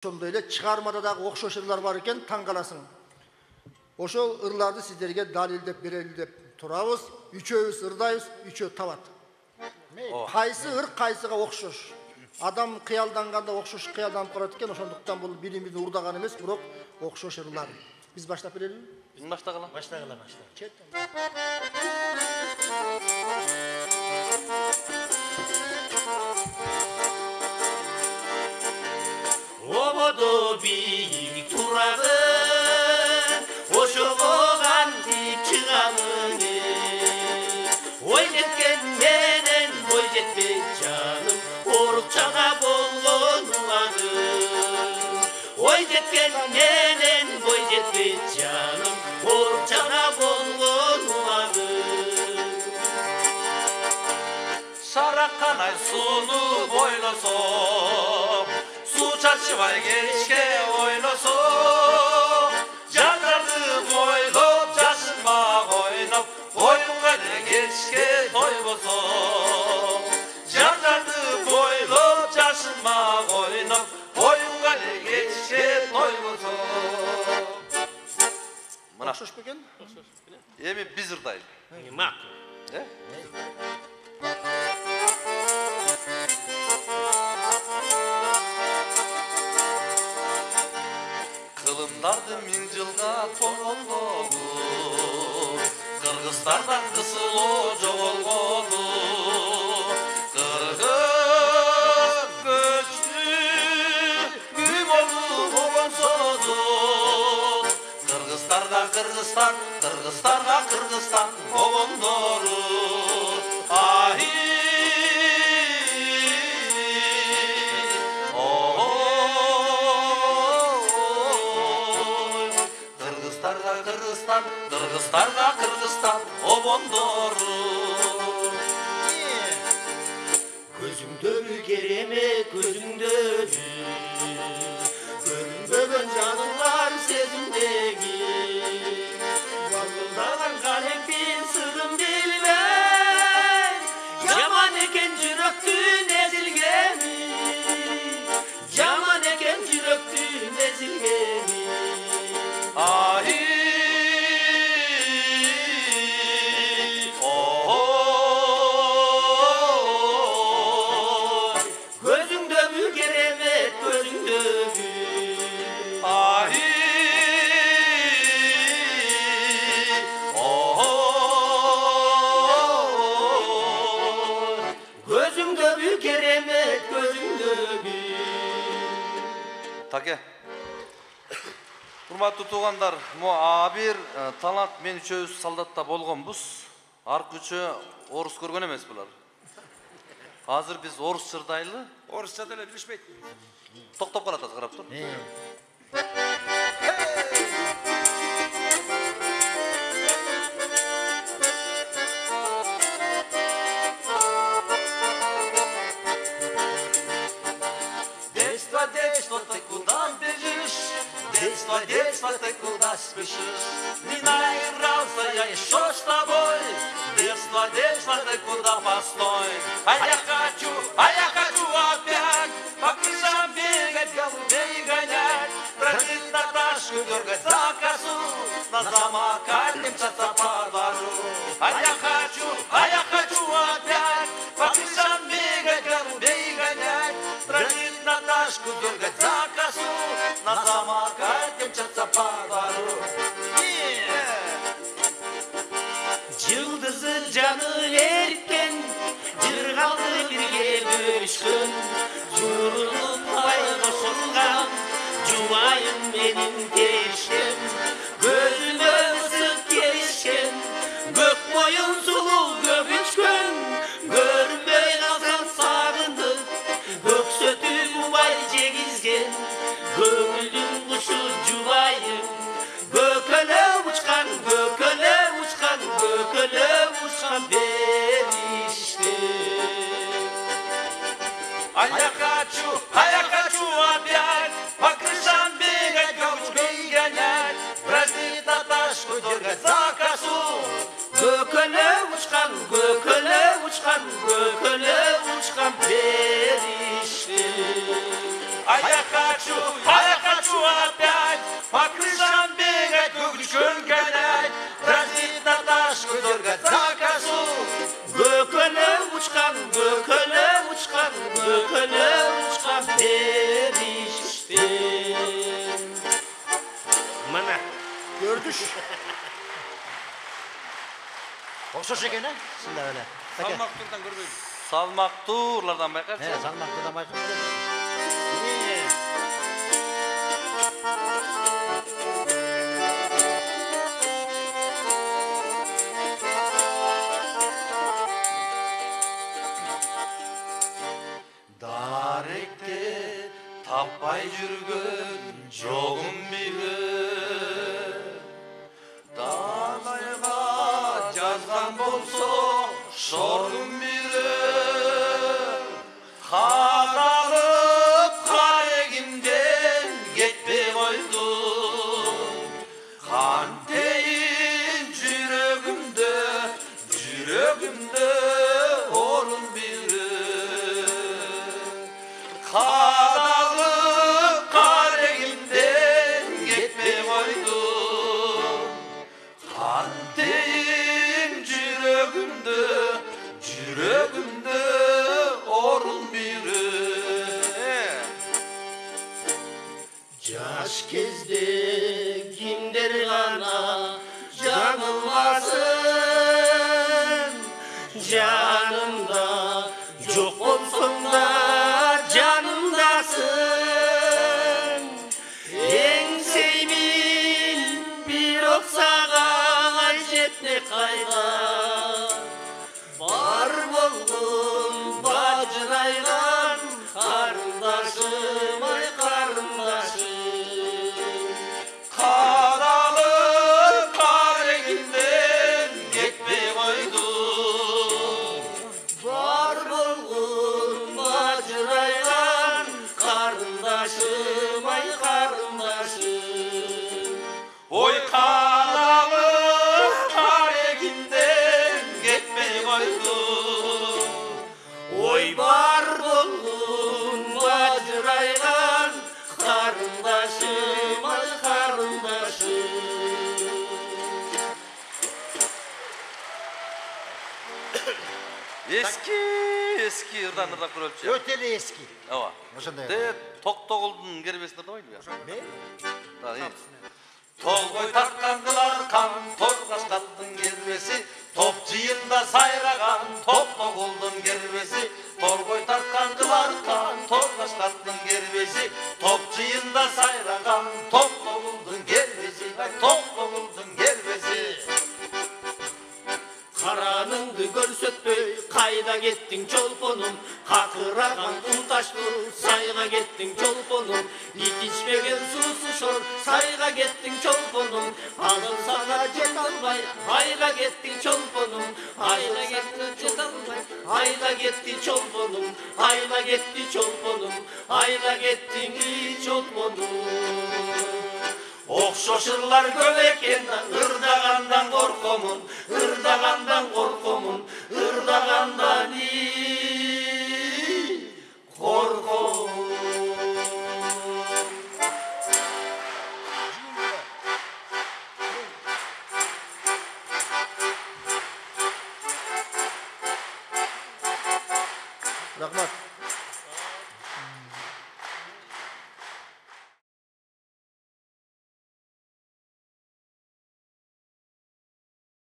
Ошондой эле чыгармада дагы окшош ырлар бар экен, таң каласың. Ошол ырларды сиздерге далилдеп берели деп турабыз. Үчөөбүз ырдайбыз, үчөө табат. Кайсы ыр кайсыга окшош. Адам кыялданганда окшош кыялданып калат экен, ошондуктан бул бири-бирин урдаган эмес, бирок окшош ырлар. Биз баштап берелиби? Биз баштагыла. Баштагыла. Чет. Ободо бийик турагын, ошоган дип чыгамын. Ой жеткен менен бой жетпей жаным, орукчага болгон улагым. Ой жеткен менен бой жетпей жаным, орукчага болгон улагым. Шаракканай сууну бойлосо, чачыбай кечке ойлосо, жандарды бойлоп, жашынбак ойноп, коюнга эле кечке тойбосо. Жандарды бойлоп, жашынбак ойноп, коюнга эле кечке тойбосо. Мына Окшош бекен? Эми биз ырдайлы. Макул. Кылымдарды миң жылга толгонгону, Кыргызстанда кысылуу жоголгону. Кыргыз көчтү болду обонсозу. Кыргыздарга Кыргызстан, Кыргыздарга Кыргызстан обондору. Кыргыздарга Кыргызстан обондору. Көзүңдөгү керемет, көзүңдөгү көрүнбөгөн жаныңар сезимдеги. Балдаган калемпин сырын билбей, жаман экен жүрөктүн эзилгени. Жаман экен жүрөктүн эзилгени. Таке. Урматтуу туугандар, Абир, Талант мен үчөөбүз солдатта болгонбуз. Аркы үчөө орус көргөн эмес булар. Азыр биз орус ырдайлы. Орусча деле билишпейт. Токтоп калат, карап тур. Детство, ты куда спешишь? Не наигрался я еще с тобой. Детство, ты куда постой? А я хочу опять по крышам бегать, голубей гонять, бродить Наташку, дергать за косу, на самокате мчаться по двору. А я хочу опять по крышам бегать, голубей гонять, бродить Наташку, дергать за косу, на самокате мчаться по двору. Жылдызы жаны эриткен, жыргалды бирге бөлүшкөн, журулупай кошулган, жубайым менин келишкем, көзүмө ысык келишкен, көк моюн сулуу көп үчкөн, көрүнбөй калсам сагындым, көксөтү убай жегизген, көңүлдүн кушу жубайым, көкөлөп учкан, көкөлөп учкан бериште. А я хочу опять по крышам бегать, голубей гонять, бродить Наташу. eriştim. Mana. Gördüş. Okşoş eкен, sında öyle. Salmaktırdan görmeyim. Salmakturlardan baykarsan. He, salmakta da bayqab. Darekte tapay жүргөн жогум бiri. Dağlarga жазган болсо шордун бири. Кадалып карегимден кетпей койдум. Кантейин жүрөгүмдө орун бири. Kadalıp karegimden gitmey koydum. Kanteyim yüreğimde orun biri. Yaş kezde kimdir gana janılmasın. Canımda yok olsun da canımdasın. En sevmin bir oksağa jetne kayga. Var buldum bacıraygan karındaşım ay karındaşım. Karalıp karegimden gitmey koydum. Var buldum bacıraygan karındaşım ay karındaşım. Oy karalıp karegimden gitmey koydum. Oy var buldum bacıraygan karındaşım ay karındaşım. Eski ырдан көрөлчү. Öteli eski. Ооба. Ошондой. Де Токтогулдун кербесин ырдабайлы бия. Ne? Толгой тарткан кылар кан, торгашкаттын кербеси, топ жыйында сайраган, Токтогулдун кербеси. Торгой тарткан кылар кан, торгашкаттын кербеси, топ жыйында сайраган, Токтогулдун кербеси, Токтогулдун кербеси. Karanыңды көрсөтпөй кайда кеттиң чолпонум, какыраган унташтуу сайга кеттиң чолпонум. Ит ичпеген суусу шор сайга кеттиң чолпонум. Алынсага жете албай айга кеттиң чолпонум. Айга кеттиң жете албай айга кетти чолпонум. Айга кетти чолпонум. Айга кеттиң чолпонум. Okşoşurlar көп eкен, ырдагандан коркомун, ырдагандан коркомун, ырдагандан коркомун.